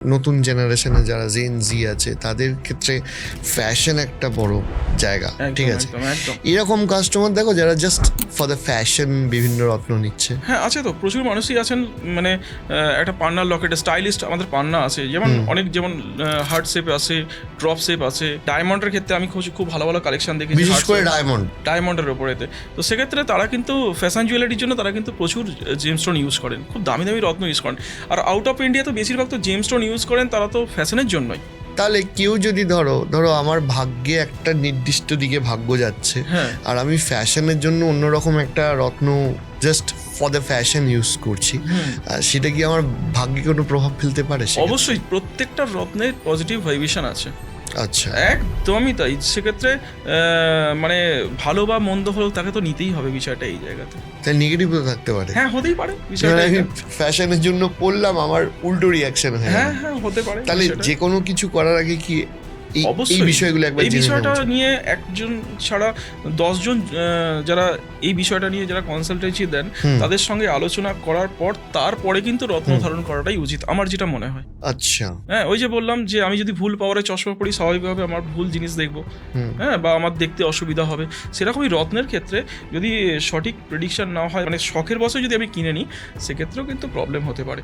নতুন জেনারেশনে যারা জেন জি আছে তাদের ক্ষেত্রে ফ্যাশন একটা বড় জায়গা, ঠিক আছে? এরকম কাস্টমার দেখো যারা জাস্ট ফর দ্য ফ্যাশন বিভিন্ন রত্ন নিচ্ছে। হ্যাঁ, আছে তো, প্রচুর মানুষই আছেন। মানে একটা পান্নার লকেট স্টাইলিস্ট আমাদের পান্না আছে, যেমন অনেক, যেমন হার্ট শেপ আছে, ড্রপ শেপ আছে। ডায়মন্ডের ক্ষেত্রে আমি খুব ভালো ভালো কালেকশন দেখেছি, বিশেষ করে ডায়মন্ডের ওপরেতে। তো সেক্ষেত্রে তারা কিন্তু ফ্যাশন জুয়েলারির জন্য তারা কিন্তু প্রচুর জেমস্টোন ইউজ করেন, খুব দামি দামি রত্ন ইউজ করেন। আর আউট অফ ইন্ডিয়া তো বেশিরভাগ তো জেমস্টোন ইউজ করেন, তারা তো ফ্যাশনের জন্যই। তাহলে কেউ যদি ধরো আমার ভাগ্যে একটা নির্দিষ্ট দিকে ভাগ্য যাচ্ছে, আর আমি ফ্যাশনের জন্য অন্যরকম একটা রত্ন just for the fashion use করছি, সেটা কি আমার ভাগ্যে কোনো প্রভাব ফেলতে পারে? অবশ্যই, প্রত্যেকটা রত্নের পজিটিভ ভাইব্রেশন আছে। আচ্ছা, একদমই তাই। সেক্ষেত্রে মানে ভালো বা মন্দ হলেও তাকে তো নিতেই হবে বিষয়টা এই জায়গাতে। তাই নেগেটিভও থাকতে পারে। হ্যাঁ, হতেই পারে বিষয়টা। আমি ফ্যাশনের জন্য পড়লাম, আমার উল্টো রিয়াকশন হয়। হ্যাঁ, হতে পারে। তাহলে যে কোনো কিছু করার আগে কি এই বিষয়গুলো একবার এই বিষয়টা নিয়ে একজন ছাড়া 10 জন যারা এই বিষয়টা নিয়ে যারা কনসালটেন্সি দেন তাদের সঙ্গে আলোচনা করার পর তারপরে কিন্তু রত্ন ধারণ করাটাই উচিত, আমার যেটা মনে হয়। আচ্ছা, হ্যাঁ, ওই যে বললাম যে আমি যদি ভুল পাওয়ারে চশমা পরি, স্বাভাবিকভাবে আমার ভুল জিনিস দেখবো, হ্যাঁ, বা আমার দেখতে অসুবিধা হবে। সেরকমই রত্নের ক্ষেত্রে যদি সঠিক প্রেডিকশন না হয়, মানে শখের বশে যদি আমি কিনে নিই, সেক্ষেত্রেও কিন্তু প্রবলেম হতে পারে।